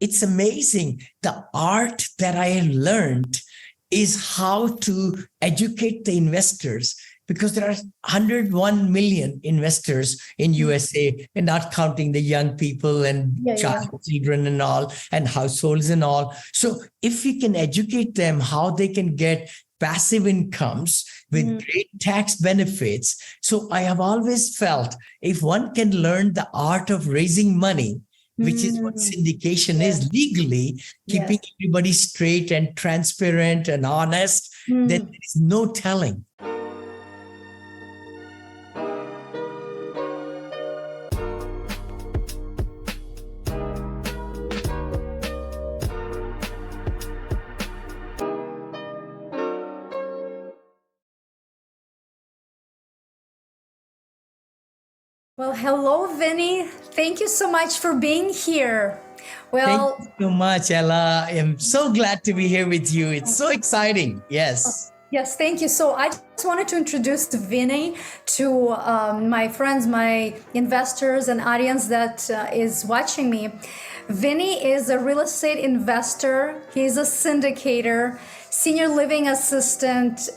it's amazing. The art that I learned is how to educate the investors, because there are 101 million investors in USA, and not counting the young people and children and all, and households and all. So if we can educate them how they can get passive incomes with great tax benefits. So I have always felt if one can learn the art of raising money, which is what syndication is legally, keeping everybody straight and transparent and honest, then there is no telling. Well, hello, Vinney. Thank you so much for being here. Well, thank you so much, Ella. I'm so glad to be here with you. It's so exciting. Yes. Yes, thank you. So I just wanted to introduce Vinney to my friends, my investors and audience that is watching me. Vinney is a real estate investor. He's a syndicator, senior living assistant,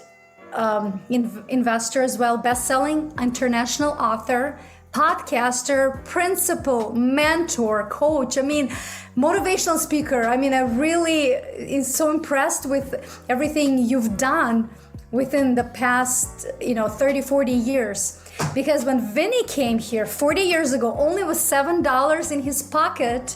investor as well, best-selling international author, podcaster, principal, mentor, coach. I mean, motivational speaker. I mean, I really am so impressed with everything you've done within the past, 30, 40 years. Because when Vinney came here 40 years ago, only with $7 in his pocket,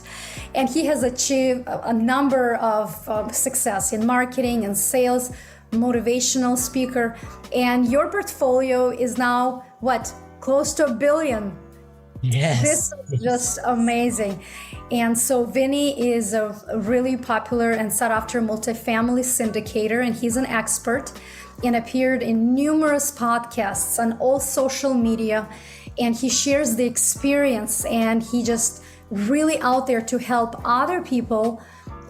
and he has achieved a number of success in marketing and sales, motivational speaker, and your portfolio is now what? Close to $1 billion. Yes. This is just amazing. And so Vinney is a really popular and sought after multifamily syndicator, and he's an expert and appeared in numerous podcasts on all social media. And he shares the experience, and he just really out there to help other people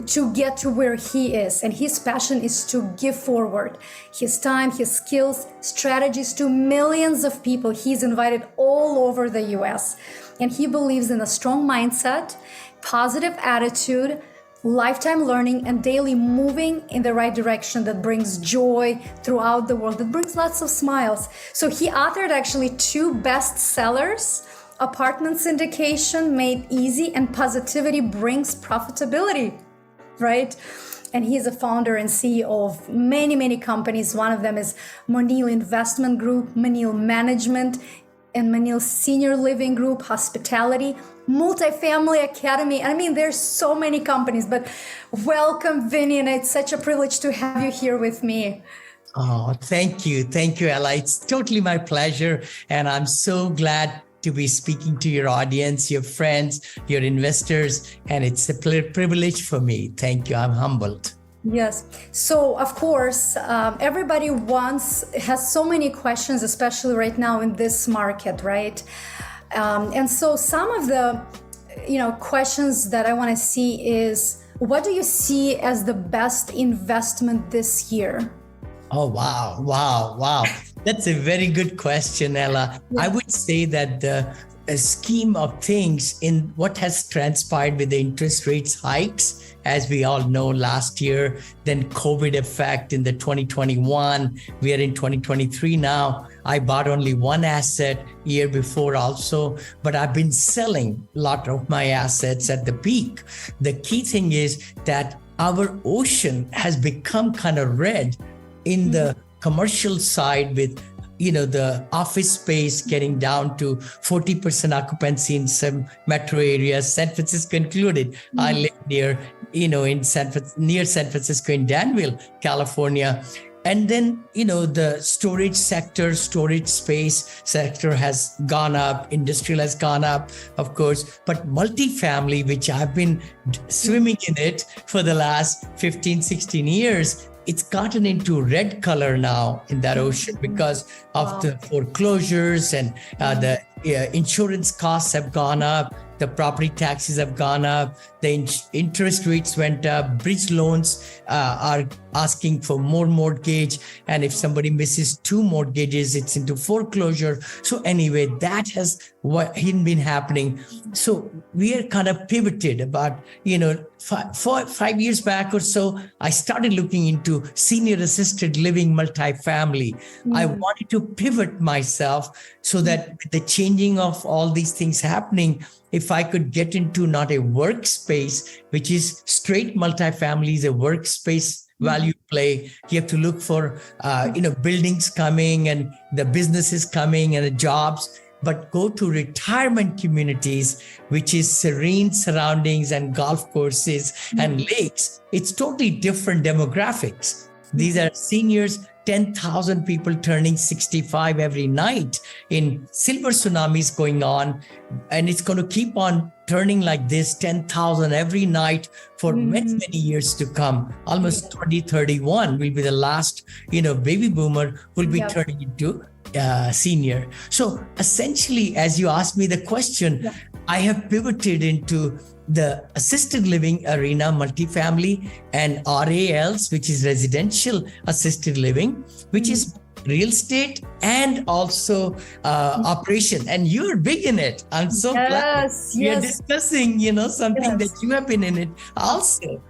to get to where he is. And his passion is to give forward his time, his skills, strategies to millions of people. He's invited all over the US, and he believes in a strong mindset, positive attitude, lifetime learning, and daily moving in the right direction that brings joy throughout the world, that brings lots of smiles. So he authored actually 2 bestsellers, Apartment Syndication Made Easy and Positivity Brings Profitability. Right? And he's a founder and CEO of many, many companies. One of them is Monil Investment Group, Monil Management, and Monil Senior Living Group, Hospitality, Multifamily Academy. I mean, there's so many companies, but welcome, Vinney, and it's such a privilege to have you here with me. Oh, thank you. Thank you, Ella. It's totally my pleasure. And I'm so glad to be speaking to your audience, your friends, your investors, and it's a privilege for me. Thank you. I'm humbled. Yes. So, of course, everybody has so many questions, especially right now in this market, right? And so some of the, questions that I want to see is, what do you see as the best investment this year? Oh, wow. That's a very good question, Ella. I would say that the scheme of things in what has transpired with the interest rates hikes, as we all know last year, then COVID effect in the 2021, we are in 2023 now. I bought only one asset year before also, but I've been selling a lot of my assets at the peak. The key thing is that our ocean has become kind of red in the commercial side with, the office space getting down to 40% occupancy in some metro areas, San Francisco included. I live near, near San Francisco in Danville, California. And then, the storage space sector has gone up, industrial has gone up, of course, but multifamily, which I've been swimming in it for the last 15, 16 years, it's gotten into red color now in that ocean because of the foreclosures and the insurance costs have gone up. the property taxes have gone up, the interest rates went up, bridge loans are asking for more mortgage. And if somebody misses 2 mortgages, it's into foreclosure. So anyway, that has been happening. So we are kind of pivoted about, 5 years back or so, I started looking into senior assisted living multifamily. I wanted to pivot myself so that with the changing of all these things happening, if I could get into not a workspace, which is straight multifamily is a workspace value play. You have to look for, buildings coming and the businesses coming and the jobs, but go to retirement communities, which is serene surroundings and golf courses and lakes. It's totally different demographics. These are seniors, 10,000 people turning 65 every night in silver tsunamis going on. And it's going to keep on turning like this, 10,000 every night for many, many years to come. Almost 2031 will be the last, baby boomer will be turning into senior. So essentially, as you asked me the question, I have pivoted into the assisted living arena, multifamily, and RALs, which is residential assisted living, which is real estate and also operation. And you're big in it. I'm so glad you're discussing, something that you have been in it also.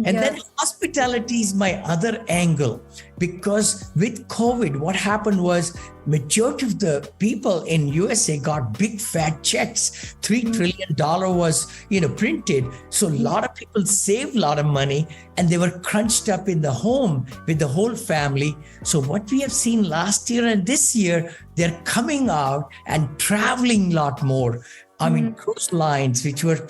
And then hospitality is my other angle, because with COVID, what happened was majority of the people in USA got big fat checks. $3 trillion was, printed. So a lot of people saved a lot of money and they were crunched up in the home with the whole family. So what we have seen last year and this year, they're coming out and traveling a lot more. I mean, cruise lines, which were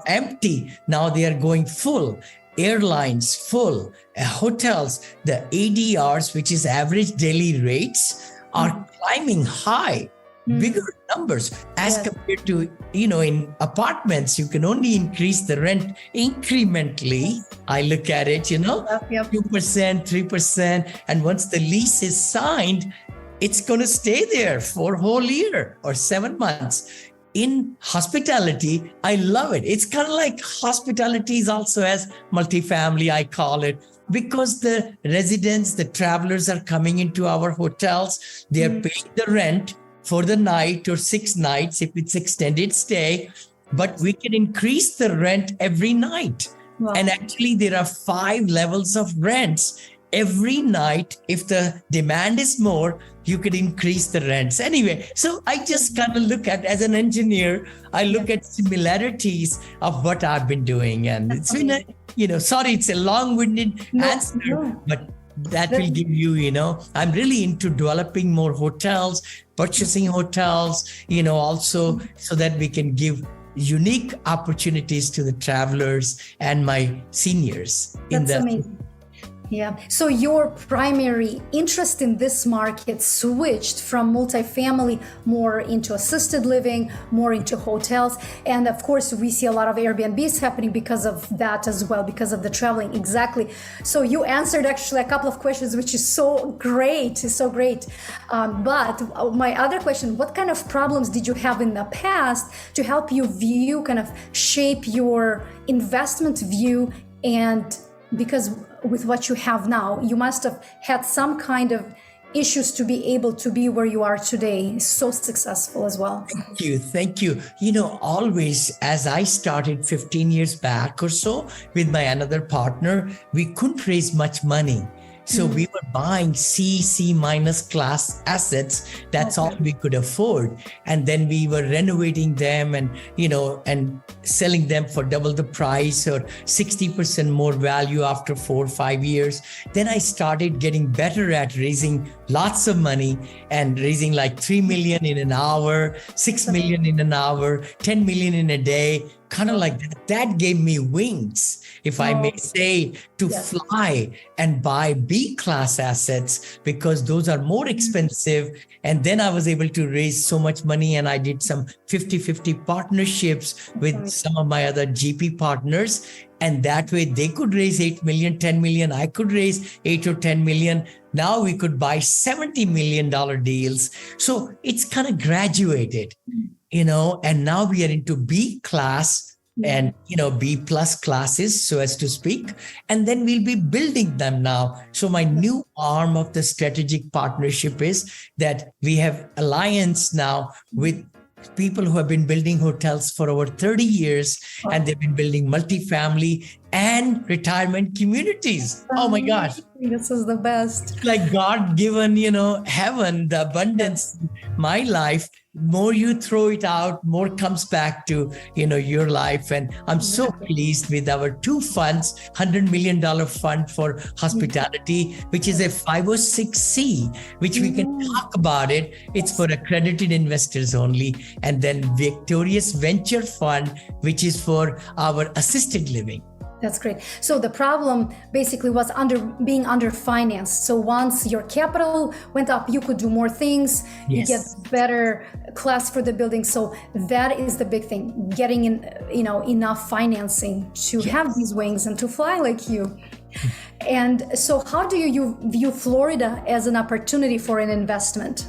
empty, now they are going full. Airlines full, hotels, the ADRs, which is average daily rates, are climbing high, bigger numbers as compared to, in apartments, you can only increase the rent incrementally. I look at it, 2%, 3%. And once the lease is signed, it's going to stay there for a whole year or 7 months. In hospitality, I love it. It's kind of like hospitality is also as multifamily, I call it, because the residents, the travelers are coming into our hotels. They are paying the rent for the night or 6 nights if it's extended stay, but we can increase the rent every night. Wow. And actually there are 5 levels of rents. Every night, if the demand is more, you could increase the rents. Anyway, so I just kind of look at, as an engineer, I look at similarities of what I've been doing. And it's been sorry, it's a long-winded answer, but that will give you, I'm really into developing more hotels, purchasing hotels, also so that we can give unique opportunities to the travelers and my seniors. That's amazing. Yeah. So your primary interest in this market switched from multifamily more into assisted living, more into hotels. And of course, we see a lot of Airbnbs happening because of that as well, because of the traveling. Exactly. So you answered actually a couple of questions, which is so great. It's so great. But my other question, what kind of problems did you have in the past to help you shape your investment view? And because with what you have now, you must have had some kind of issues to be able to be where you are today, so successful as well. Thank you. Always, as I started 15 years back or so with my another partner, we couldn't raise much money. So we were buying C minus class assets. That's all we could afford. And then we were renovating them and selling them for double the price or 60% more value after 4 or 5 years. Then I started getting better at raising lots of money and raising like 3 million in an hour, 6 million in an hour, 10 million in a day. Kind of like that. That gave me wings, if I may say, to fly and buy B-class assets, because those are more expensive. And then I was able to raise so much money, and I did some 50-50 partnerships with some of my other GP partners. And that way they could raise 8 million, 10 million. I could raise 8 or 10 million. Now we could buy $70 million deals. So it's kind of graduated. and now we are into B class and B plus classes, so as to speak, and then we'll be building them now. So my new arm of the strategic partnership is that we have alliance now with people who have been building hotels for over 30 years, and they've been building multifamily and retirement communities. Oh my gosh. This is the best. Like God given, heaven, the abundance in my life. More you throw it out, more comes back to, your life. And I'm so pleased with our two funds, $100 million fund for hospitality, which is a 506C, which we can talk about it. It's for accredited investors only. And then Victorious Venture Fund, which is for our assisted living. That's great. So the problem basically was being underfinanced. So once your capital went up, you could do more things. Yes. You get better class for the building. So that is the big thing: getting in, enough financing to have these wings and to fly like you. And so, how do you view Florida as an opportunity for an investment?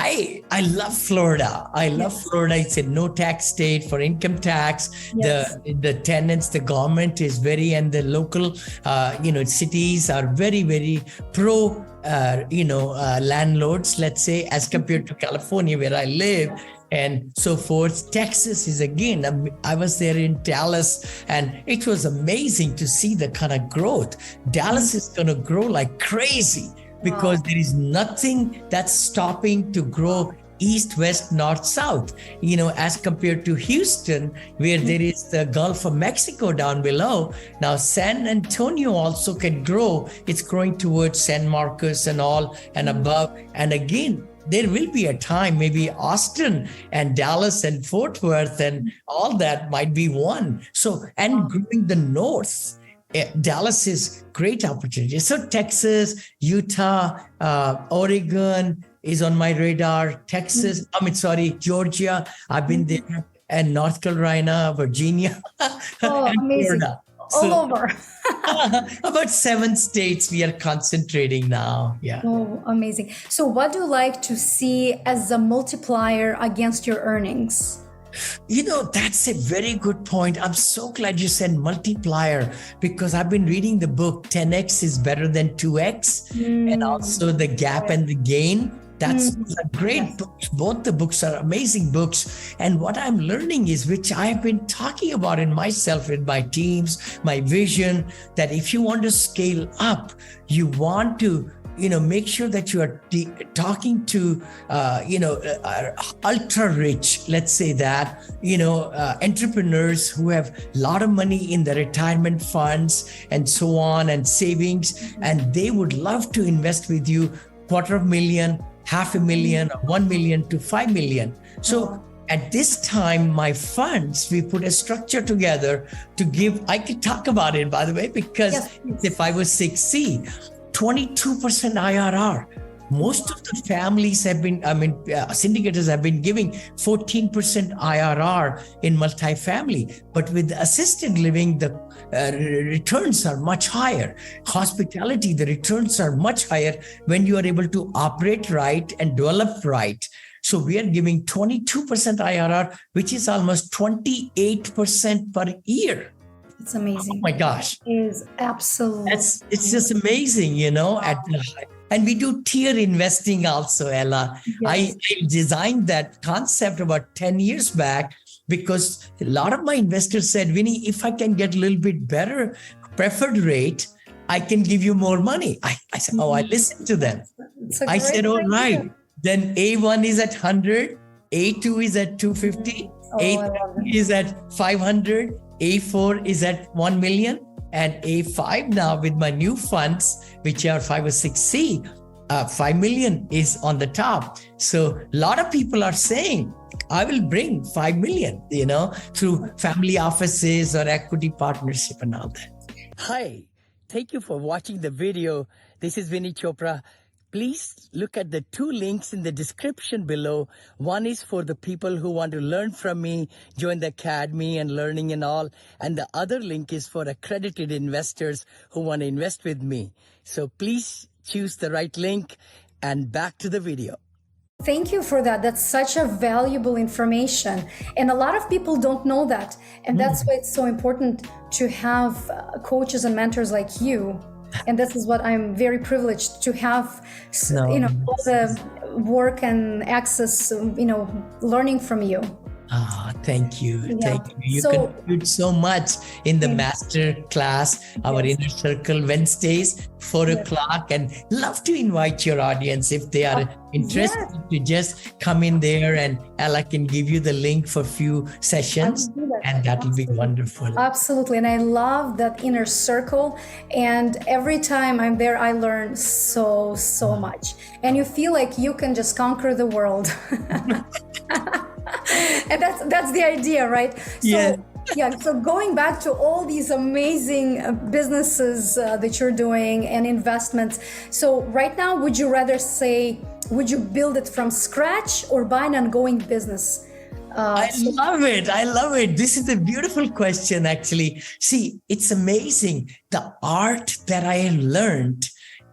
I love Florida. I love Florida. It's a no tax state for income tax. Yes. The tenants, the government is very, and the local, cities are very, very pro, landlords, let's say, as compared to California where I live and so forth. Texas is again, I was there in Dallas and it was amazing to see the kind of growth. Dallas is going to grow like crazy, because there is nothing that's stopping to grow east, west, north, south, as compared to Houston, where there is the Gulf of Mexico down below. Now, San Antonio also can grow. It's growing towards San Marcos and all and above. And again, there will be a time, maybe Austin and Dallas and Fort Worth and all that might be one. So, and growing the north. Dallas is great opportunity. So Texas, Utah, Oregon is on my radar. Georgia. I've been there, and North Carolina, Virginia, and amazing. Florida. All over. About 7 states we are concentrating now. Yeah. Oh, amazing. So what do you like to see as a multiplier against your earnings? That's a very good point. I'm so glad you said multiplier, because I've been reading the book 10X is better than 2X, and also The Gap and the Gain. That's a great books. Both the books are amazing books. And what I'm learning is, which I've been talking about in myself, in my teams, my vision, that if you want to scale up, you want to make sure that you are talking to, ultra rich, let's say that, entrepreneurs who have a lot of money in the retirement funds and so on and savings, and they would love to invest with you $250,000, $500,000, or $1 million to $5 million. So at this time, my funds, we put a structure together to give, I could talk about it, by the way, because it's a 506C. 22% IRR. Most of the families have been, syndicators have been giving 14% IRR in multifamily. But with assisted living, the returns are much higher. Hospitality, the returns are much higher when you are able to operate right and develop right. So we are giving 22% IRR, which is almost 28% per year. It's amazing. Oh my gosh. It is absolutely. It's just amazing, and we do tier investing also, Ella. Yes. I designed that concept about 10 years back, because a lot of my investors said, Vinney, if I can get a little bit better preferred rate, I can give you more money. I said, I listened to them. I said, all right. Then A1 is at 100, A2 is at 250, A3 is at 500, A4 is at 1 million, and A5 now with my new funds, which are 506C, 5 million is on the top. So a lot of people are saying, I will bring 5 million, through family offices or equity partnership and all that. Hi, thank you for watching the video. This is Vinney Chopra. Please look at the 2 links in the description below. One is for the people who want to learn from me, join the academy and learning and all. And the other link is for accredited investors who want to invest with me. So please choose the right link, and back to the video. Thank you for that. That's such a valuable information. And a lot of people don't know that. And that's why it's so important to have coaches and mentors like you. And this is what I'm very privileged to have, all the work and access, learning from you. Thank you. Yeah. Thank you. You So- contribute so much in the master class, our inner circle Wednesdays, 4:00, and love to invite your audience if they are interested to just come in there, and Ella can give you the link for few sessions, and that will be wonderful. Absolutely. And I love that inner circle. And every time I'm there, I learn so much. And you feel like you can just conquer the world. And that's the idea, right? So, so going back to all these amazing businesses that you're doing and investments. So right now, would you build it from scratch or buy an ongoing business? I love it. This is a beautiful question, actually. See, it's amazing. The art that I have learned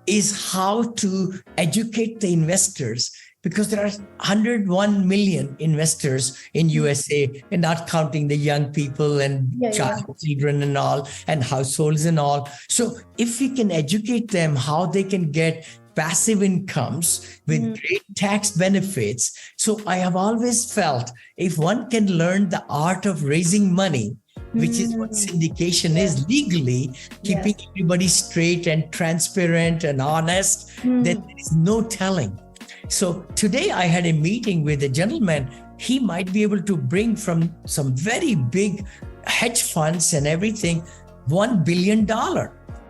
is how to educate the investors, because there are 101 million investors in USA, and not counting the young people and children and all, and households and all. So if we can educate them how they can get passive incomes with great tax benefits. So I have always felt if one can learn the art of raising money, which is what syndication is legally, keeping everybody straight and transparent and honest, then there is no telling. So today I had a meeting with a gentleman. He might be able to bring from some very big hedge funds and everything, $1 billion.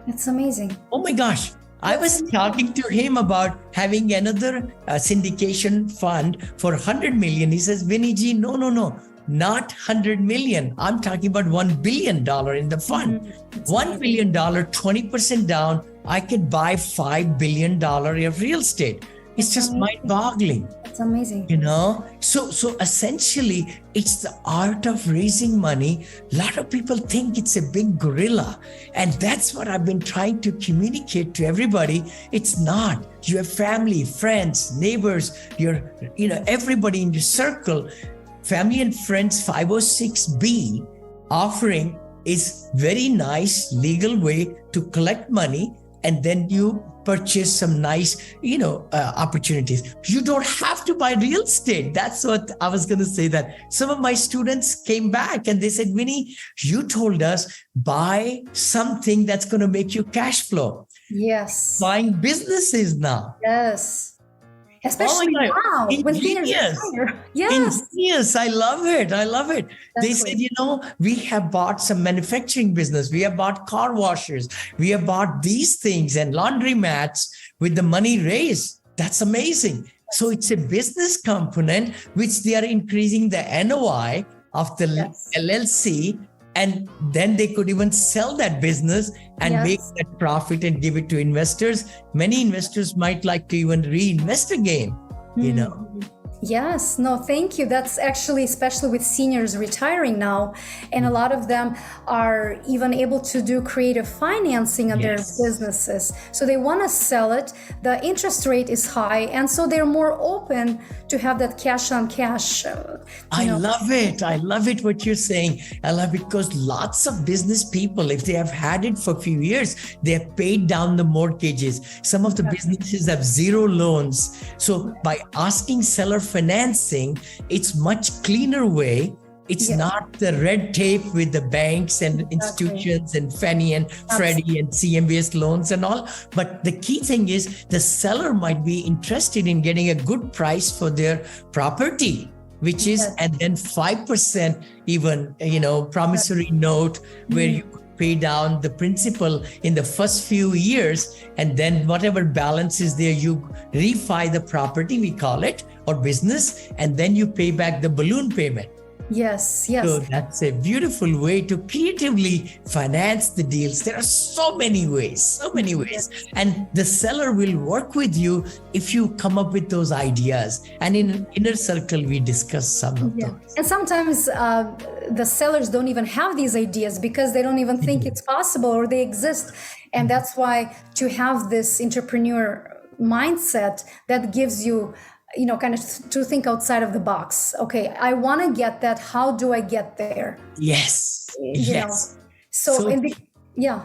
It's amazing. Oh my gosh. I was talking to him about having another syndication fund for 100 million. He says, Vinney ji, no, not 100 million. I'm talking about $1 billion in the fund. $1 billion, 20% down, I could buy $5 billion of real estate. It's just mind-boggling. It's amazing. So essentially, it's the art of raising money. A lot of people think it's a big gorilla. And that's what I've been trying to communicate to everybody. It's not. You have family, friends, neighbors, everybody in your circle. Family and Friends 506B offering is very nice legal way to collect money, and then you purchase some nice, opportunities. You don't have to buy real estate. That's what I was going to say. That some of my students came back and they said, Vinney, you told us buy something that's going to make you cash flow. Yes. Buying businesses now. Yes. Especially now, when things are higher. Yes, I love it. They said, we have bought some manufacturing business. We have bought car washers. We have bought these things and laundromats with the money raised. That's amazing. So it's a business component, which they are increasing the NOI of the LLC. And then they could even sell that business and make that profit and give it to investors. Many investors might like to even reinvest again, Yes, no, thank you. That's actually, especially with seniors retiring now, and a lot of them are even able to do creative financing on their businesses. So they want to sell it. The interest rate is high, and so they're more open to have that cash on cash. I love it what you're saying, Ella, because lots of business people, if they have had it for a few years, they have paid down the mortgages. Some of the businesses have zero loans. So by asking seller financing, it's much cleaner way. It's not the red tape with the banks and institutions and Fannie and Freddie and CMBS loans and all. But the key thing is the seller might be interested in getting a good price for their property, which is, and then 5% even, promissory note where you pay down the principal in the first few years, and then whatever balance is there, you refi the property, we call it, or business, and then you pay back the balloon payment. Yes. So that's a beautiful way to creatively finance the deals. There are so many ways. And the seller will work with you if you come up with those ideas. And in Inner Circle, we discuss some of those. And sometimes the sellers don't even have these ideas because they don't even think it's possible or they exist. And that's why to have this entrepreneur mindset that gives you kind of to think outside of the box. Okay, I want to get that. How do I get there? Yes. Yes. So in the, yeah.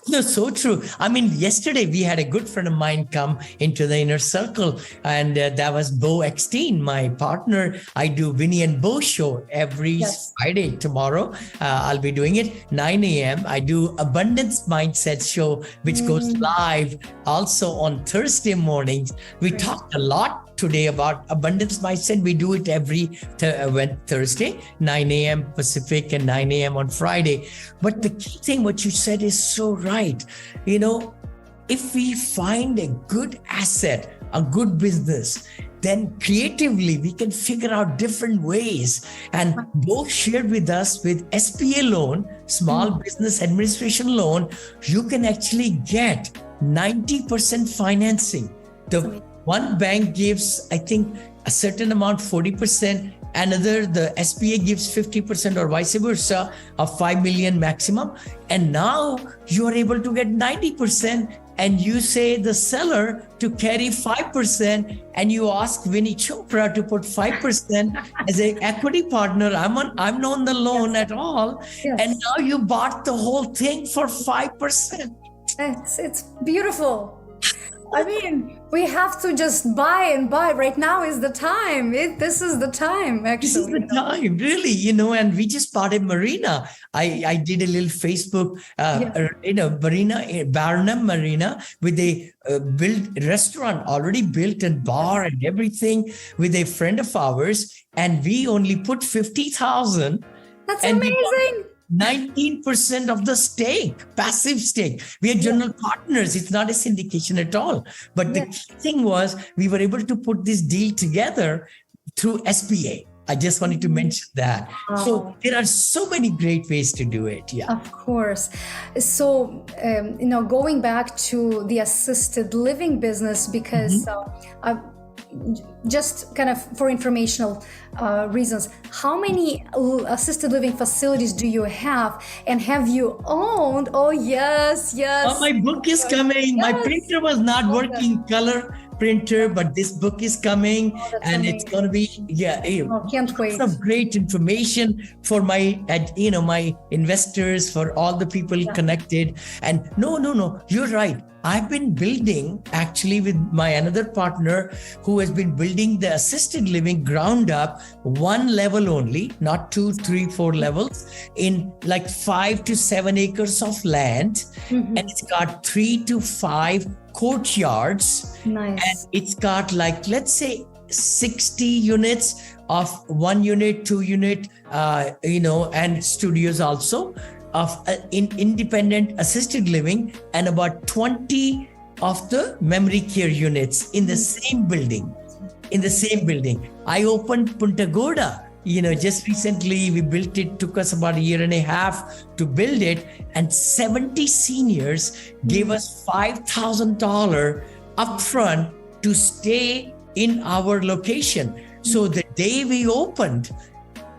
No, so true. I mean, yesterday we had a good friend of mine come into the inner circle, and that was Bo Eckstein, my partner. I do Vinney and Bo show every Friday. Tomorrow, I'll be doing it 9 a.m. I do Abundance Mindset show, which goes live also on Thursday mornings. We talked a lot today about abundance mindset. We do it every Thursday, 9 a.m. Pacific and 9 a.m. on Friday. But the key thing, what you said is so right. If we find a good asset, a good business, then creatively we can figure out different ways. And both shared with us with SBA loan, Small Business Administration loan, you can actually get 90% financing. The one bank gives, I think, a certain amount, 40%. Another, the SBA gives 50% or vice versa of 5 million maximum. And now you are able to get 90%. And you say the seller to carry 5%, and you ask Vinney Chopra to put 5% as an equity partner. I'm not on the loan at all. Yes. And now you bought the whole thing for 5%. It's beautiful. I mean, we have to just buy and buy. Right now is the time. This is the time, actually. This is the time, really, and we just bought a marina. I did a little Facebook, marina, Barnum Marina, with a built restaurant, already built, and bar and everything, with a friend of ours. And we only put 50,000. That's amazing. 19% of the stake, passive stake. We are general partners. It's not a syndication at all. But the key thing was we were able to put this deal together through SBA. I just wanted to mention that. So there are so many great ways to do it. Yeah, of course. So, going back to the assisted living business, because just kind of for informational reasons, how many assisted living facilities do you have, and have you owned? Oh, yes. Oh, my book is coming. My printer was not working, color printer, but this book is coming, and amazing. It's going to be, can't wait. Some great information for my investors, for all the people connected. And no, you're right. I've been building actually with my another partner who has been building the assisted living ground up, one level only, not 2, 3, 4 levels, in like 5 to 7 acres of land. And it's got 3 to 5 courtyards. Nice. And it's got like, let's say 60 units of 1 unit, 2 unit, and studios also, of independent assisted living, and about 20 of the memory care units in the same building. I opened Punta Gorda, just recently. We built it, took us about 1.5 years to build it, and 70 seniors gave us $5,000 upfront to stay in our location. So the day we opened,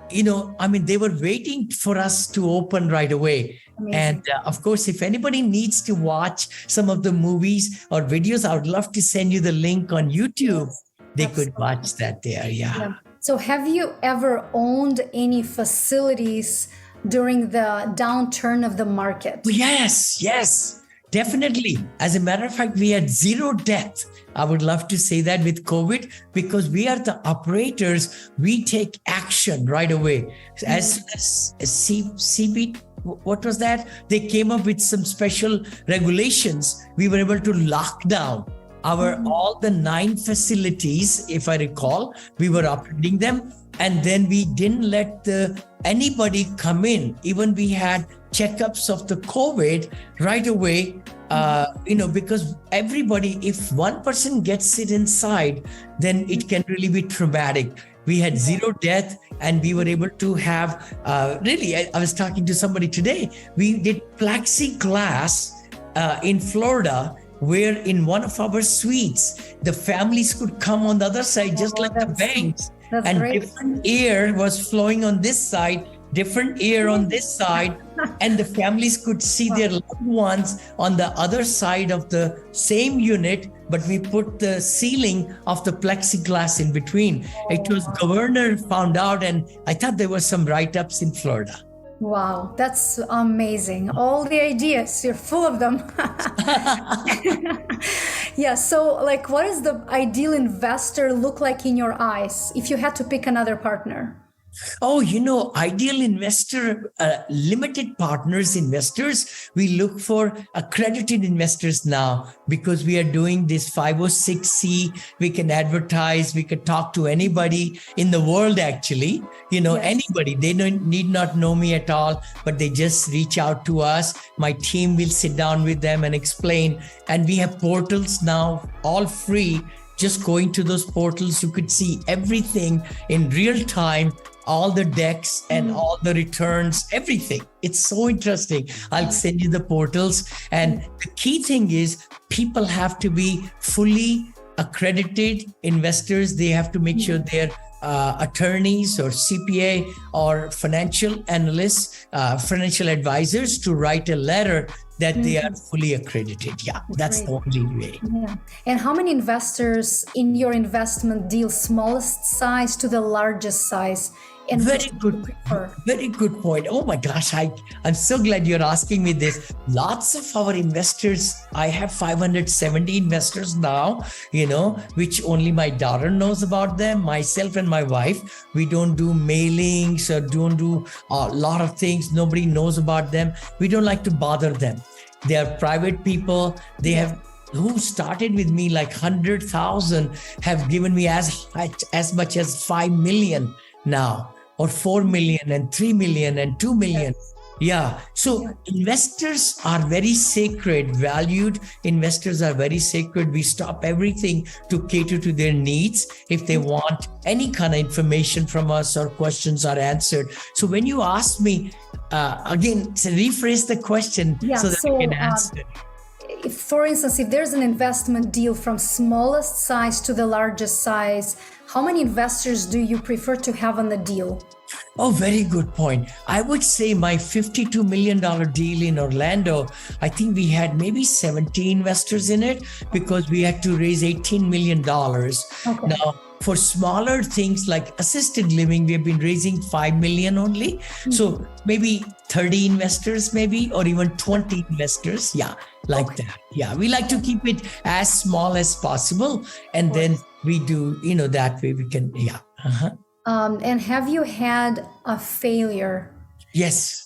they were waiting for us to open right away. Amazing. And of course, if anybody needs to watch some of the movies or videos, I would love to send you the link on YouTube. They could watch that there. Yeah. So have you ever owned any facilities during the downturn of the market? Yes, definitely. As a matter of fact, we had zero debt. I would love to say that with COVID, because we are the operators, we take action right away. As CB, what was that? They came up with some special regulations. We were able to lock down all the 9 facilities, if I recall. We were operating them, and then we didn't let anybody come in. Even we had checkups of the COVID right away. Because everybody, if one person gets it inside, then it can really be traumatic. We had zero death, and we were able to have, I was talking to somebody today. We did plexiglass in Florida, where in one of our suites, the families could come on the other side, just like the banks. And great. Different air was flowing on this side, different air on this side, and the families could see their loved ones on the other side of the same unit, but we put the ceiling of the plexiglass in between. It was governor found out, and I thought there were some write-ups in Florida. Wow, that's amazing. All the ideas, you're full of them. Yeah, so like what does the ideal investor look like in your eyes if you had to pick another partner? Oh, ideal investor, limited partners investors, we look for accredited investors now because we are doing this 506c. We can advertise, we can talk to anybody in the world, actually, Yes. anybody. They need not know me at all, but they just reach out to us. My team will sit down with them and explain. And we have portals now, all free. Just going to those portals, you could see everything in real time, all the decks and all the returns, everything. It's so interesting. I'll send you the portals. And the key thing is people have to be fully accredited investors. They have to make sure they're attorneys or CPA or financial analysts, financial advisors to write a letter that they are fully accredited. Yeah, that's the only way. Yeah. And how many investors in your investment deal, smallest size to the largest size? And Very good point. Oh my gosh, I'm so glad you're asking me this. Lots of our investors, I have 570 investors now, which only my daughter knows about them, myself and my wife. We don't do mailings or don't do a lot of things. Nobody knows about them. We don't like to bother them. They are private people. They have who started with me like 100,000 have given me as much as 5 million now, or 4 million and 3 million and 2 million. Yeah. So investors are very sacred, valued investors are very sacred. We stop everything to cater to their needs. If they want any kind of information from us or questions are answered. So when you ask me, again, to rephrase the question so that I can answer. For instance, if there's an investment deal from smallest size to the largest size, how many investors do you prefer to have on the deal? Oh, very good point. I would say my $52 million deal in Orlando, I think we had maybe 70 investors in it because we had to raise $18 million. Okay. Now, for smaller things like assisted living, we have been raising 5 million only. Mm-hmm. So maybe 30 investors, maybe, or even 20 investors. Yeah, like that. Yeah, we like to keep it as small as possible. And then we do, that way we can, yeah. Uh-huh. And have you had a failure? Yes.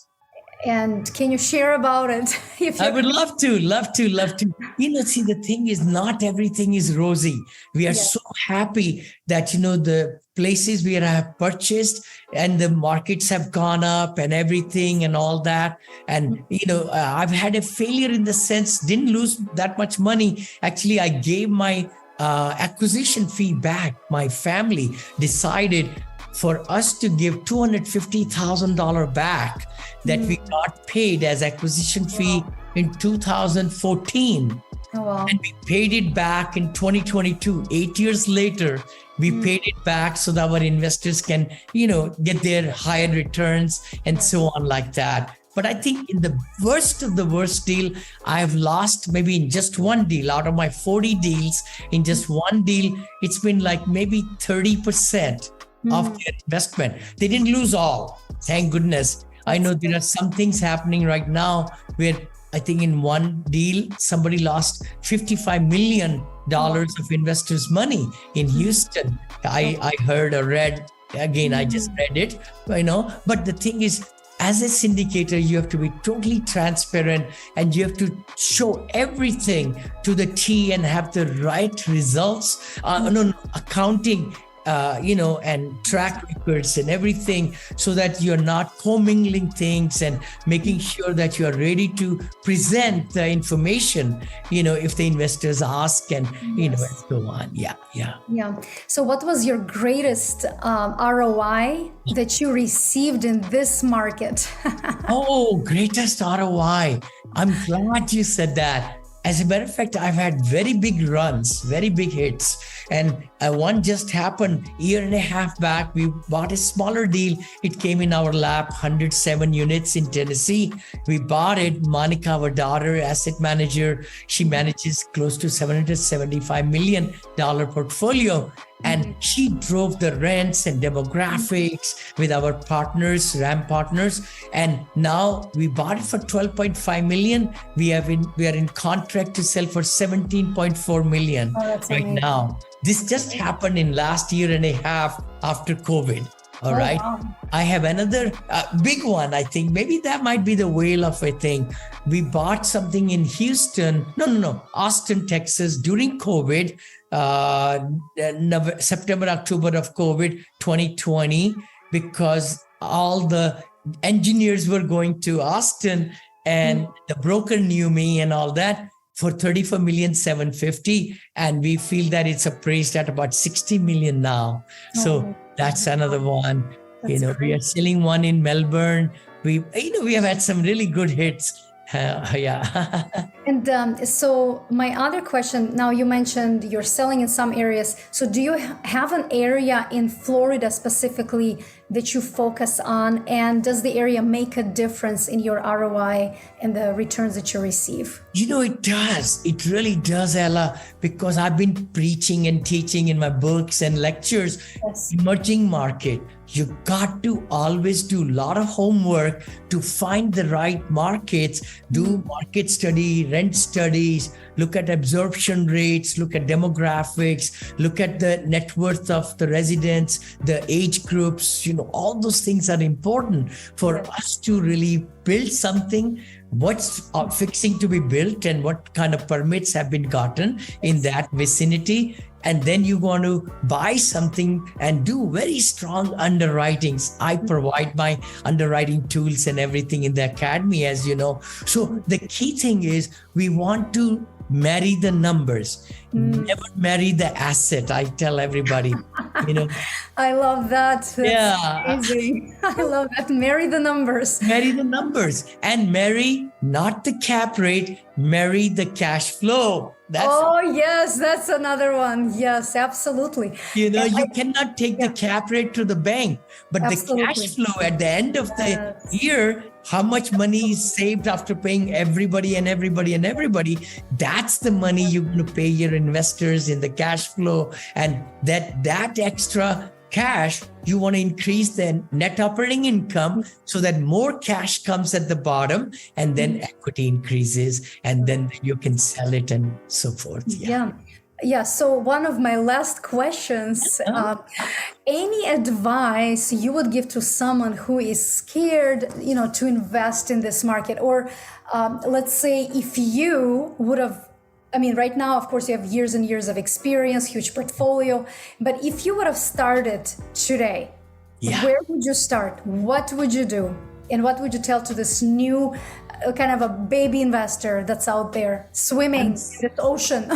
And can you share about it? I would love to. See, the thing is, not everything is rosy. We are so happy that, the places where I have purchased and the markets have gone up and everything and all that. And, I've had a failure in the sense, didn't lose that much money. Actually, I gave my acquisition fee back. My family decided for us to give $250,000 back that we got paid as acquisition fee in 2014. Oh, wow. And we paid it back in 2022. 8 years later, we paid it back so that our investors can, get their higher returns and so on like that. But I think in the worst of the worst deal, I've lost maybe in just one deal out of my 40 deals. In just one deal, it's been like maybe 30% of their investment. They didn't lose all. Thank goodness. I know there are some things happening right now where I think in one deal, somebody lost $55 million of investors' money in Houston. I heard or read, again, I just read it, but the thing is, as a syndicator, you have to be totally transparent and you have to show everything to the T and have the right results, accounting, and track records and everything so that you're not commingling things and making sure that you are ready to present the information, if the investors ask and, and so on. Yeah. So what was your greatest ROI that you received in this market? Greatest ROI. I'm glad you said that. As a matter of fact, I've had very big runs, very big hits. And one just happened year and a half back. We bought a smaller deal. It came in our lap, 107 units in Tennessee. We bought it. Monica, our daughter, asset manager, she manages close to $775 million portfolio. And she drove the rents and demographics with our partners, RAM partners. And now we bought it for $12.5 million. We are in contract to sell for $17.4 million right now. This just happened in last year and a half after COVID. All right. Wow. I have another big one. I think maybe that might be the whale of a thing. We bought something in Houston. No, Austin, Texas during COVID. September, October of COVID 2020, because all the engineers were going to Austin and the broker knew me and all that, for $34,750,000. And we feel that it's appraised at about $60 million now. So that's another one. We are selling one in Melbourne. We have had some really good hits. Yeah. And so my other question, now you mentioned you're selling in some areas. So do you have an area in Florida specifically that you focus on? And does the area make a difference in your ROI and the returns that you receive? It does. It really does, Ella, because I've been preaching and teaching in my books and lectures, emerging market. You got to always do a lot of homework to find the right markets, do market study, rent studies, look at absorption rates, look at demographics, look at the net worth of the residents, the age groups, all those things are important for us to really build something. What's fixing to be built and what kind of permits have been gotten in that vicinity. And then you want to buy something and do very strong underwritings. I provide my underwriting tools and everything in the academy, as you know. So the key thing is we want to marry the numbers, never marry the asset. I tell everybody, I love that. That's amazing. I love that. Marry the numbers. Marry the numbers and marry not the cap rate, marry the cash flow. Yes, that's another one. Yes, absolutely. You cannot take the cap rate to the bank, but the cash flow at the end of the year, how much money is saved after paying everybody, that's the money you're going to pay your investors in the cash flow. And that extra cash, you want to increase the net operating income so that more cash comes at the bottom and then equity increases and then you can sell it and so forth. Yeah. So one of my last questions, any advice you would give to someone who is scared, to invest in this market? Or let's say if you would have, right now, of course, you have years and years of experience, huge portfolio. But if you would have started today, where would you start? What would you do? And what would you tell to this new kind of a baby investor that's out there swimming in this ocean?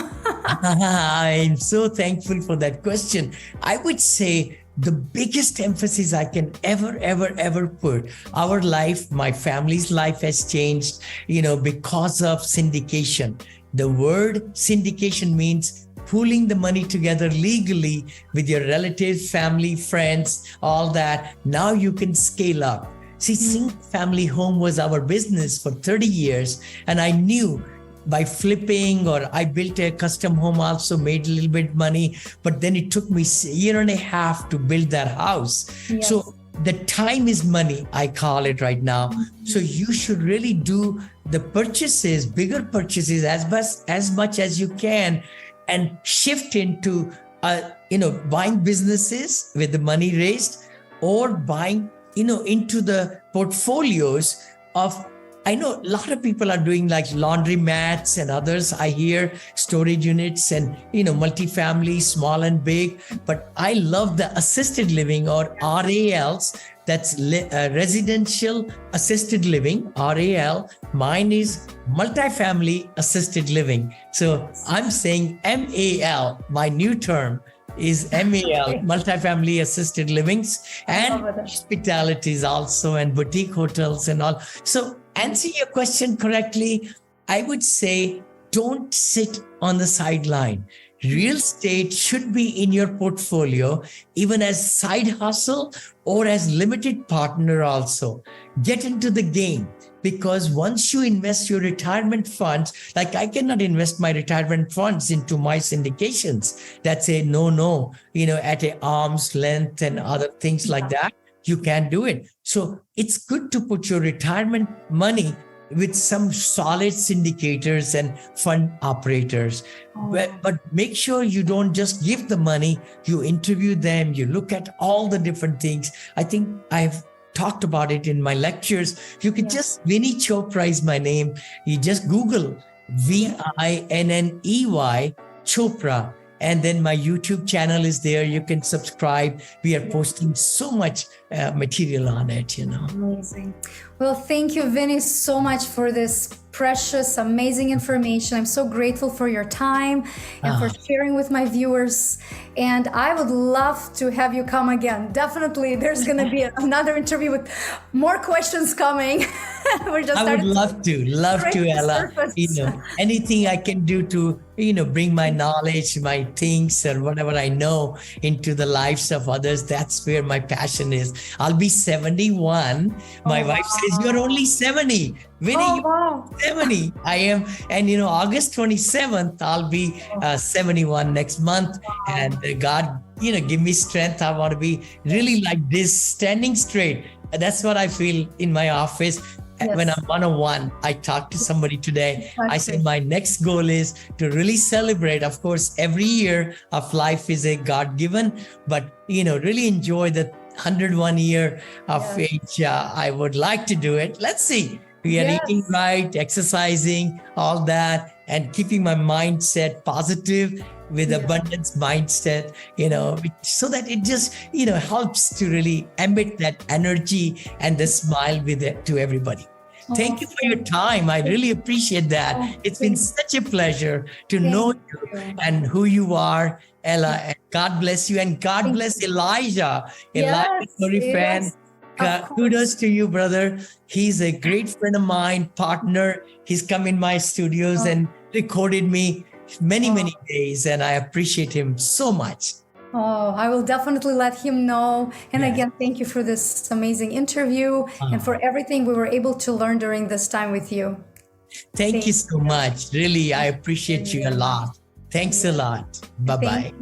I'm so thankful for that question. I would say the biggest emphasis I can ever put, our life, my family's life has changed, because of syndication. The word syndication means pooling the money together legally with your relatives, family, friends, all that. Now you can scale up. See, single family home was our business for 30 years. And I knew by flipping, or I built a custom home, also made a little bit money, but then it took me a year and a half to build that house. Yes. So the time is money, I call it right now. So you should really do the purchases, bigger purchases as much as you can, and shift into, buying businesses with the money raised, or buying, into the portfolios of, I know a lot of people are doing like laundry mats and others. I hear storage units and, multifamily, small and big. But I love the assisted living, or RALs. That's residential assisted living, RAL. Mine is multifamily assisted living. So I'm saying MAL, my new term is MAL, multifamily assisted livings, and hospitalities also, and boutique hotels and all. So answer your question correctly, I would say don't sit on the sideline. real estate should be in your portfolio, even as side hustle or as limited partner also. Get into the game. Because once you invest your retirement funds, like I cannot invest my retirement funds into my syndications. That's a no, at a arm's length and other things like that. You can't do it. So it's good to put your retirement money with some solid syndicators and fund operators. But make sure you don't just give the money, you interview them, you look at all the different things. I think I've talked about it in my lectures. You could just, Vinney Chopra is my name. You just Google Vinney Chopra. And then my YouTube channel is there. You can subscribe. We are posting so much material on it, Amazing. Well, thank you, Vinney, so much for this precious, amazing information. I'm so grateful for your time and for sharing with my viewers. And I would love to have you come again. Definitely, there's going to be another interview with more questions coming. I would love to, Ella. Anything I can do to, bring my knowledge, my things, or whatever I know into the lives of others. That's where my passion is. I'll be 71. My wife says, you're only 70. Vinney, you're 70. I am. And, August 27th, I'll be 71 next month. And God, give me strength. I want to be really like this, standing straight. That's what I feel in my office. When I'm one-on-one, I talked to somebody today. I said, my next goal is to really celebrate. Of course, every year of life is a God-given, but, really enjoy the 101 year of age. I would like to do it. Let's see. We are eating right, exercising, all that, and keeping my mindset positive with abundance mindset, so that it just, helps to really emit that energy and the smile with it to everybody. Thank you for your time. I really appreciate that. It's been such a pleasure to know you and who you are, Ella. And God bless you, and God bless Elijah. Elijah, sorry, fan. Kudos to you, brother. He's a great friend of mine, partner. He's come in my studios and recorded me many days, and I appreciate him so much. I will definitely let him know. And again, thank you for this amazing interview and for everything we were able to learn during this time with you. Thank you so much. Really, I appreciate you a lot. Thanks a lot. Bye-bye.